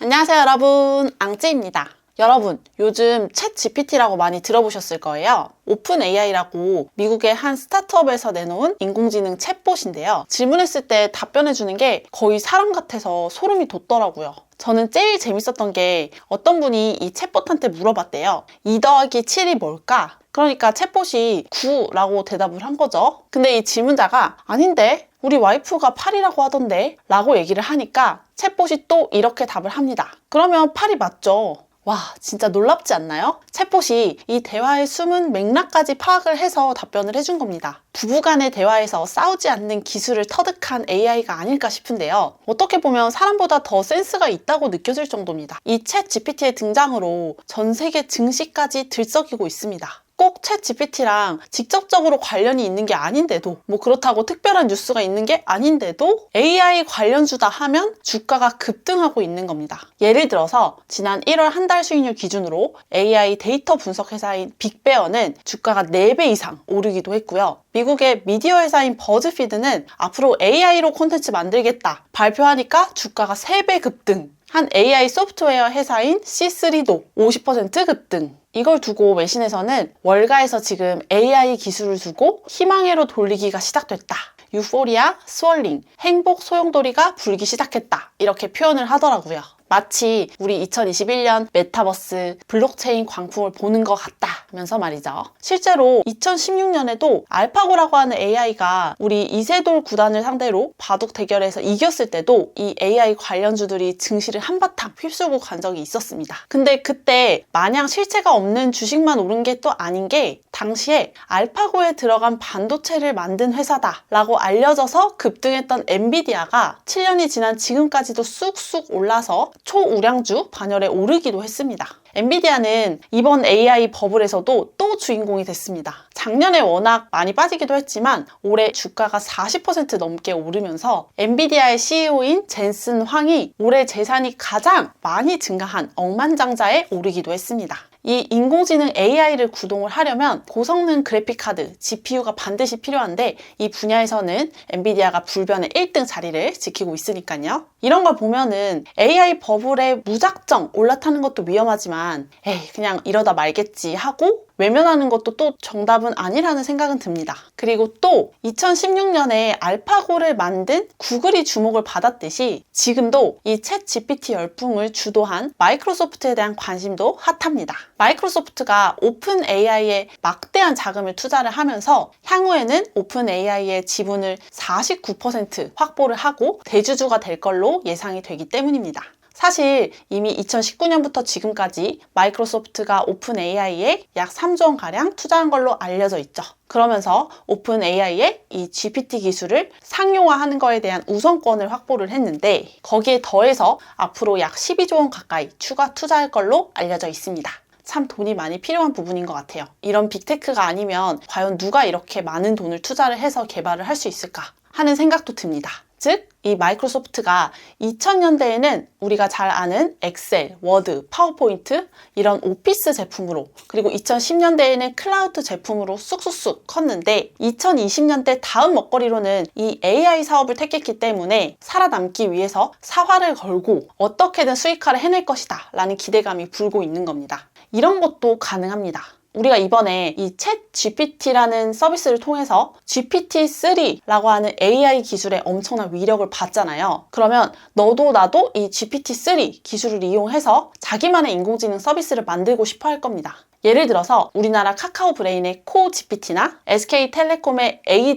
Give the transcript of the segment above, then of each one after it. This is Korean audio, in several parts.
안녕하세요 여러분, 앙찌입니다. 여러분, 요즘 챗 GPT라고 많이 들어보셨을 거예요. 오픈 AI라고 미국의 한 스타트업에서 내놓은 인공지능 챗봇인데요. 질문했을 때 답변해주는 게 거의 사람 같아서 소름이 돋더라고요. 저는 제일 재밌었던 게 어떤 분이 이 챗봇한테 물어봤대요. 2 더하기 7이 뭘까? 그러니까 챗봇이 9라고 대답을 한 거죠. 근데 이 질문자가 아닌데? 우리 와이프가 8이라고 하던데? 라고 얘기를 하니까 챗봇이 또 이렇게 답을 합니다. 그러면 8이 맞죠? 와, 진짜 놀랍지 않나요? 챗봇이 이 대화의 숨은 맥락까지 파악을 해서 답변을 해준 겁니다. 부부간의 대화에서 싸우지 않는 기술을 터득한 AI가 아닐까 싶은데요. 어떻게 보면 사람보다 더 센스가 있다고 느껴질 정도입니다. 이 챗 GPT의 등장으로 전 세계 증시까지 들썩이고 있습니다. 꼭 챗 GPT랑 직접적으로 관련이 있는 게 아닌데도, 그렇다고 특별한 뉴스가 있는 게 아닌데도 AI 관련주다 하면 주가가 급등하고 있는 겁니다. 예를 들어서 지난 1월 한 달 수익률 기준으로 AI 데이터 분석 회사인 빅베어는 주가가 4배 이상 오르기도 했고요. 미국의 미디어 회사인 버즈피드는 앞으로 AI로 콘텐츠 만들겠다 발표하니까 주가가 3배 급등. 한 AI 소프트웨어 회사인 C3도 50% 급등. 이걸 두고 외신에서는 월가에서 지금 AI 기술을 두고 희망회로 돌리기가 시작됐다. 유포리아, 스월링, 행복 소용돌이가 불기 시작했다. 이렇게 표현을 하더라고요. 마치 우리 2021년 메타버스, 블록체인 광풍을 보는 것 같다면서 말이죠. 실제로 2016년에도 알파고라고 하는 AI가 우리 이세돌 구단을 상대로 바둑 대결에서 이겼을 때도 이 AI 관련주들이 증시를 한바탕 휩쓸고 간 적이 있었습니다. 근데 그때 마냥 실체가 없는 주식만 오른 게 또 아닌 게 당시에 알파고에 들어간 반도체를 만든 회사다라고 알려져서 급등했던 엔비디아가 7년이 지난 지금까지도 쑥쑥 올라서 초우량주 반열에 오르기도 했습니다. 엔비디아는 이번 AI 버블에서도 또 주인공이 됐습니다. 작년에 워낙 많이 빠지기도 했지만 올해 주가가 40% 넘게 오르면서 엔비디아의 CEO인 젠슨 황이 올해 재산이 가장 많이 증가한 억만장자에 오르기도 했습니다. 이 인공지능 AI를 구동을 하려면 고성능 그래픽카드, GPU가 반드시 필요한데 이 분야에서는 엔비디아가 불변의 1등 자리를 지키고 있으니까요. 이런 걸 보면은 AI 버블에 무작정 올라타는 것도 위험하지만 그냥 이러다 말겠지 하고 외면하는 것도 또 정답은 아니라는 생각은 듭니다. 그리고 또 2016년에 알파고를 만든 구글이 주목을 받았듯이 지금도 이 챗 GPT 열풍을 주도한 마이크로소프트에 대한 관심도 핫합니다. 마이크로소프트가 오픈 AI에 막대한 자금을 투자를 하면서 향후에는 오픈 AI의 지분을 49% 확보를 하고 대주주가 될 걸로 예상이 되기 때문입니다. 사실 이미 2019년부터 지금까지 마이크로소프트가 오픈 AI에 약 3조 원가량 투자한 걸로 알려져 있죠. 그러면서 오픈 AI의 이 GPT 기술을 상용화하는 거에 대한 우선권을 확보를 했는데 거기에 더해서 앞으로 약 12조 원 가까이 추가 투자할 걸로 알려져 있습니다. 참 돈이 많이 필요한 부분인 것 같아요. 이런 빅테크가 아니면 과연 누가 이렇게 많은 돈을 투자를 해서 개발을 할 수 있을까 하는 생각도 듭니다. 즉, 이 마이크로소프트가 2000년대에는 우리가 잘 아는 엑셀, 워드, 파워포인트 이런 오피스 제품으로 그리고 2010년대에는 클라우드 제품으로 쑥쑥쑥 컸는데 2020년대 다음 먹거리로는 이 AI 사업을 택했기 때문에 살아남기 위해서 사활을 걸고 어떻게든 수익화를 해낼 것이다 라는 기대감이 불고 있는 겁니다. 이런 것도 가능합니다. 우리가 이번에 이 챗 GPT라는 서비스를 통해서 GPT-3라고 하는 AI 기술의 엄청난 위력을 봤잖아요. 그러면 너도 나도 이 GPT-3 기술을 이용해서 자기만의 인공지능 서비스를 만들고 싶어 할 겁니다. 예를 들어서 우리나라 카카오 브레인의 코 GPT나 SK텔레콤의 A-이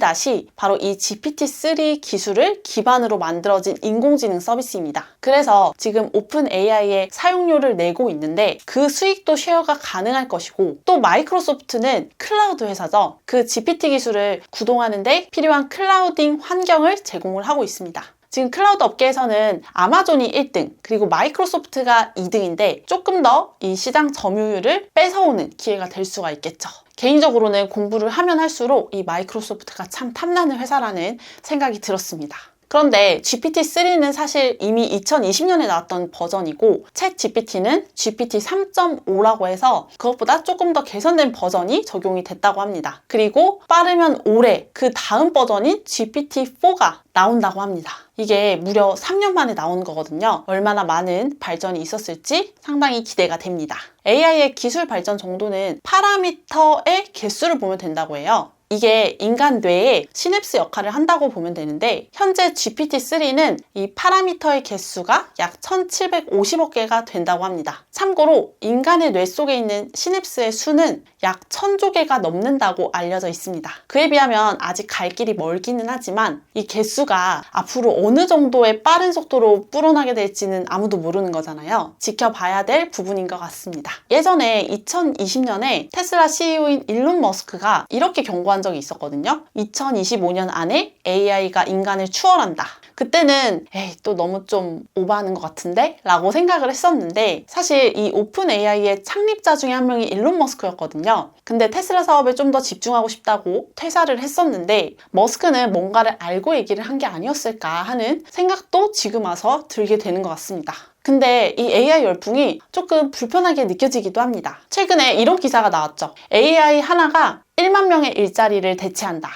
바로 이 GPT-3 기술을 기반으로 만들어진 인공지능 서비스입니다. 그래서 지금 오픈 AI의 사용료를 내고 있는데 그 수익도 쉐어가 가능할 것이고 또 마이크로소프트는 클라우드 회사죠. 그 GPT 기술을 구동하는 데 필요한 클라우딩 환경을 제공을 하고 있습니다. 지금 클라우드 업계에서는 아마존이 1등, 그리고 마이크로소프트가 2등인데 조금 더 이 시장 점유율을 뺏어오는 기회가 될 수가 있겠죠. 개인적으로는 공부를 하면 할수록 이 마이크로소프트가 참 탐나는 회사라는 생각이 들었습니다. 그런데 GPT-3는 사실 이미 2020년에 나왔던 버전이고 챗 GPT는 GPT 3.5라고 해서 그것보다 조금 더 개선된 버전이 적용이 됐다고 합니다. 그리고 빠르면 올해 그 다음 버전인 GPT-4가 나온다고 합니다. 이게 무려 3년 만에 나온 거거든요. 얼마나 많은 발전이 있었을지 상당히 기대가 됩니다. AI의 기술 발전 정도는 파라미터의 개수를 보면 된다고 해요. 이게 인간 뇌에 시냅스 역할을 한다고 보면 되는데 현재 GPT-3는 이 파라미터의 개수가 약 1750억 개가 된다고 합니다. 참고로 인간의 뇌 속에 있는 시냅스의 수는 약 1000조 개가 넘는다고 알려져 있습니다. 그에 비하면 아직 갈 길이 멀기는 하지만 이 개수가 앞으로 어느 정도의 빠른 속도로 불어나게 될지는 아무도 모르는 거잖아요. 지켜봐야 될 부분인 것 같습니다. 예전에 2020년에 테슬라 CEO인 일론 머스크가 이렇게 경고한 적이 있었거든요. 2025년 안에 AI가 인간을 추월한다. 그때는 에이 또 너무 좀 오버하는 것 같은데? 라고 생각을 했었는데 사실 이 오픈 AI의 창립자 중에 한 명이 일론 머스크였거든요. 근데 테슬라 사업에 좀 더 집중하고 싶다고 퇴사를 했었는데 머스크는 뭔가를 알고 얘기를 한 게 아니었을까 하는 생각도 지금 와서 들게 되는 것 같습니다. 근데 이 AI 열풍이 조금 불편하게 느껴지기도 합니다. 최근에 이런 기사가 나왔죠. AI 하나가 1만 명의 일자리를 대체한다.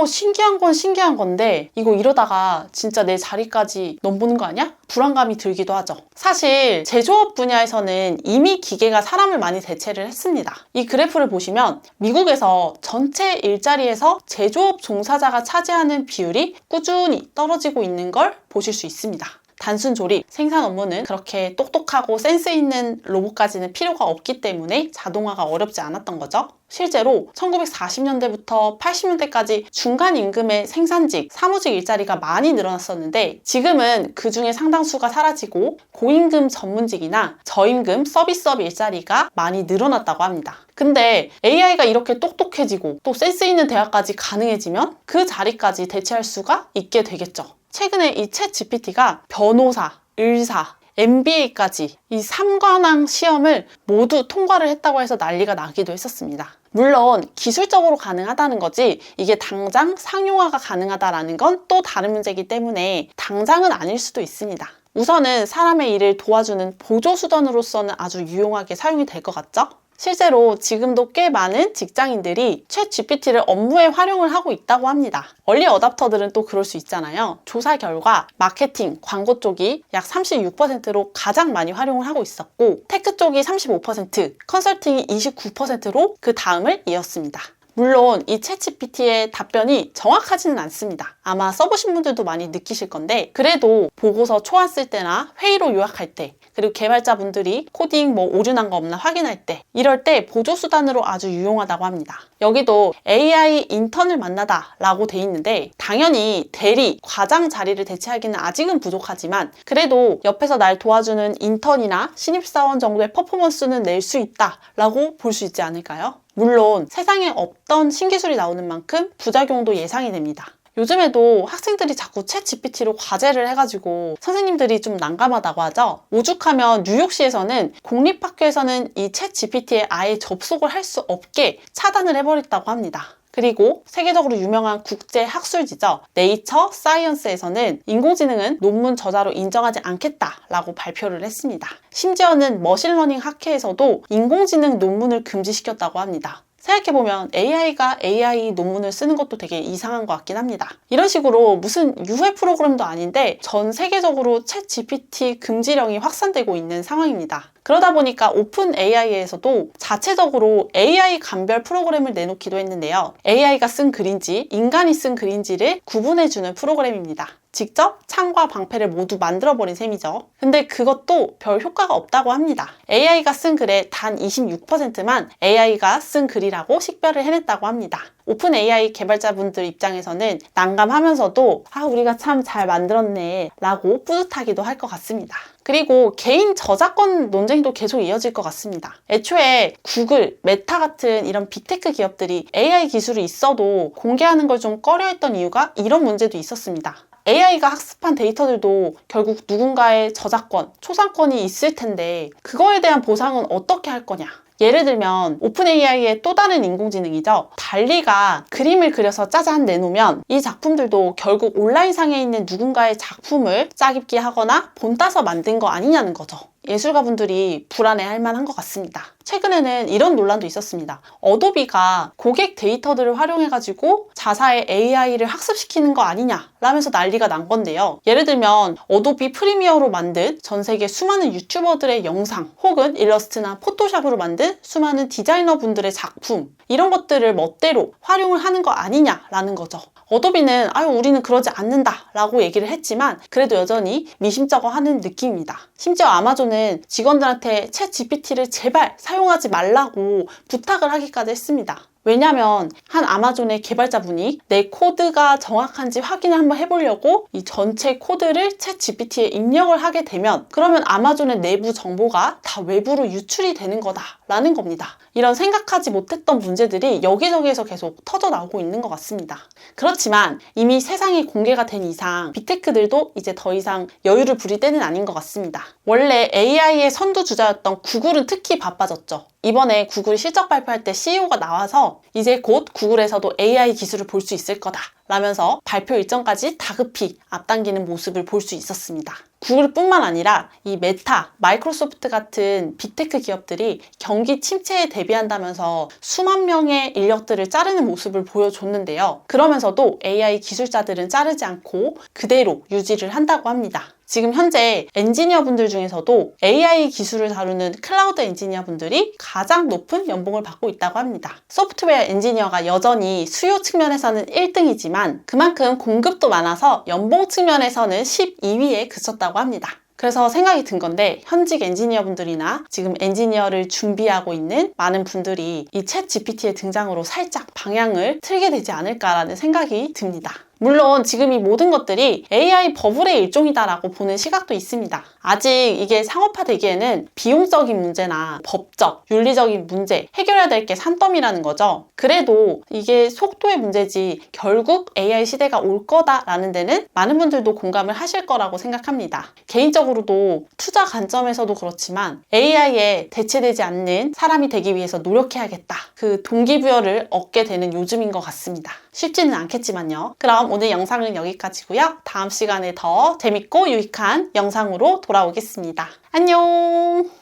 신기한 건 신기한 건데 이거 이러다가 진짜 내 자리까지 넘보는 거 아니야? 불안감이 들기도 하죠. 사실 제조업 분야에서는 이미 기계가 사람을 많이 대체를 했습니다. 이 그래프를 보시면 미국에서 전체 일자리에서 제조업 종사자가 차지하는 비율이 꾸준히 떨어지고 있는 걸 보실 수 있습니다. 단순 조립, 생산 업무는 그렇게 똑똑하고 센스 있는 로봇까지는 필요가 없기 때문에 자동화가 어렵지 않았던 거죠. 실제로 1940년대부터 80년대까지 중간 임금의 생산직, 사무직 일자리가 많이 늘어났었는데 지금은 그 중에 상당수가 사라지고 고임금 전문직이나 저임금 서비스업 일자리가 많이 늘어났다고 합니다. 근데 AI가 이렇게 똑똑해지고 또 센스 있는 대화까지 가능해지면 그 자리까지 대체할 수가 있게 되겠죠. 최근에 이 챗 GPT가 변호사, 의사, MBA까지 이 3관왕 시험을 모두 통과를 했다고 해서 난리가 나기도 했었습니다. 물론 기술적으로 가능하다는 거지 이게 당장 상용화가 가능하다라는 건 또 다른 문제이기 때문에 당장은 아닐 수도 있습니다. 우선은 사람의 일을 도와주는 보조수단으로서는 아주 유용하게 사용이 될 것 같죠? 실제로 지금도 꽤 많은 직장인들이 챗 GPT를 업무에 활용을 하고 있다고 합니다. 얼리 어답터들은 또 그럴 수 있잖아요. 조사 결과 마케팅, 광고 쪽이 약 36%로 가장 많이 활용을 하고 있었고 테크 쪽이 35%, 컨설팅이 29%로 그 다음을 이었습니다. 물론 이 챗GPT의 답변이 정확하지는 않습니다. 아마 써보신 분들도 많이 느끼실 건데 그래도 보고서 초안 쓸 때나 회의로 요약할 때 그리고 개발자분들이 코딩 오류 난 거 없나 확인할 때 이럴 때 보조수단으로 아주 유용하다고 합니다. 여기도 AI 인턴을 만나다 라고 돼 있는데 당연히 대리, 과장 자리를 대체하기는 아직은 부족하지만 그래도 옆에서 날 도와주는 인턴이나 신입사원 정도의 퍼포먼스는 낼 수 있다 라고 볼 수 있지 않을까요? 물론 세상에 없던 신기술이 나오는 만큼 부작용도 예상이 됩니다. 요즘에도 학생들이 자꾸 챗 GPT로 과제를 해가지고 선생님들이 좀 난감하다고 하죠. 오죽하면 뉴욕시에서는 공립학교에서는 이 챗 GPT에 아예 접속을 할 수 없게 차단을 해버렸다고 합니다. 그리고 세계적으로 유명한 국제 학술지죠. 네이처 사이언스에서는 인공지능은 논문 저자로 인정하지 않겠다라고 발표를 했습니다. 심지어는 머신러닝 학회에서도 인공지능 논문을 금지시켰다고 합니다. 생각해보면 AI가 AI 논문을 쓰는 것도 되게 이상한 것 같긴 합니다. 이런 식으로 무슨 유해 프로그램도 아닌데 전 세계적으로 챗 GPT 금지령이 확산되고 있는 상황입니다. 그러다 보니까 오픈 AI에서도 자체적으로 AI 감별 프로그램을 내놓기도 했는데요. AI가 쓴 글인지 인간이 쓴 글인지를 구분해주는 프로그램입니다. 직접 창과 방패를 모두 만들어버린 셈이죠. 근데 그것도 별 효과가 없다고 합니다. AI가 쓴 글의 단 26%만 AI가 쓴 글이라고 식별을 해냈다고 합니다. 오픈 AI 개발자분들 입장에서는 난감하면서도 우리가 참 잘 만들었네 라고 뿌듯하기도 할 것 같습니다. 그리고 개인 저작권 논쟁도 계속 이어질 것 같습니다. 애초에 구글, 메타 같은 이런 빅테크 기업들이 AI 기술이 있어도 공개하는 걸 좀 꺼려했던 이유가 이런 문제도 있었습니다. AI가 학습한 데이터들도 결국 누군가의 저작권, 초상권이 있을 텐데 그거에 대한 보상은 어떻게 할 거냐? 예를 들면 오픈 AI의 또 다른 인공지능이죠. 달리가 그림을 그려서 짜잔 내놓으면 이 작품들도 결국 온라인상에 있는 누군가의 작품을 짜깁기 하거나 본따서 만든 거 아니냐는 거죠. 예술가분들이 불안해할 만한 것 같습니다. 최근에는 이런 논란도 있었습니다. 어도비가 고객 데이터들을 활용해가지고 자사의 AI를 학습시키는 거 아니냐 라면서 난리가 난 건데요. 예를 들면 어도비 프리미어로 만든 전 세계 수많은 유튜버들의 영상 혹은 일러스트나 포토샵으로 만든 수많은 디자이너분들의 작품 이런 것들을 멋대로 활용을 하는 거 아니냐라는 거죠. 어도비는 우리는 그러지 않는다 라고 얘기를 했지만 그래도 여전히 미심쩍어 하는 느낌입니다. 심지어 아마존은 직원들한테 챗 GPT를 제발 사용하지 말라고 부탁을 하기까지 했습니다. 왜냐면 한 아마존의 개발자분이 내 코드가 정확한지 확인을 한번 해보려고 이 전체 코드를 챗 GPT에 입력을 하게 되면 그러면 아마존의 내부 정보가 다 외부로 유출이 되는 거다라는 겁니다. 이런 생각하지 못했던 문제들이 여기저기에서 계속 터져 나오고 있는 것 같습니다. 그렇지만 이미 세상이 공개가 된 이상 빅테크들도 이제 더 이상 여유를 부릴 때는 아닌 것 같습니다. 원래 AI의 선두주자였던 구글은 특히 바빠졌죠. 이번에 구글 실적 발표할 때 CEO가 나와서 이제 곧 구글에서도 AI 기술을 볼 수 있을 거다 라면서 발표 일정까지 다급히 앞당기는 모습을 볼 수 있었습니다. 구글뿐만 아니라 이 메타, 마이크로소프트 같은 빅테크 기업들이 경기 침체에 대비한다면서 수만 명의 인력들을 자르는 모습을 보여줬는데요. 그러면서도 AI 기술자들은 자르지 않고 그대로 유지를 한다고 합니다. 지금 현재 엔지니어 분들 중에서도 AI 기술을 다루는 클라우드 엔지니어 분들이 가장 높은 연봉을 받고 있다고 합니다. 소프트웨어 엔지니어가 여전히 수요 측면에서는 1등이지만 그만큼 공급도 많아서 연봉 측면에서는 12위에 그쳤다고 합니다. 그래서 생각이 든 건데 현직 엔지니어 분들이나 지금 엔지니어를 준비하고 있는 많은 분들이 이 챗 GPT의 등장으로 살짝 방향을 틀게 되지 않을까라는 생각이 듭니다. 물론 지금 이 모든 것들이 AI 버블의 일종이다라고 보는 시각도 있습니다. 아직 이게 상업화되기에는 비용적인 문제나 법적, 윤리적인 문제 해결해야 될 게 산더미라는 거죠. 그래도 이게 속도의 문제지 결국 AI 시대가 올 거다라는 데는 많은 분들도 공감을 하실 거라고 생각합니다. 개인적으로도 투자 관점에서도 그렇지만 AI에 대체되지 않는 사람이 되기 위해서 노력해야겠다. 그 동기부여를 얻게 되는 요즘인 것 같습니다. 쉽지는 않겠지만요. 그럼 오늘 영상은 여기까지고요. 다음 시간에 더 재밌고 유익한 영상으로 돌아오겠습니다. 안녕!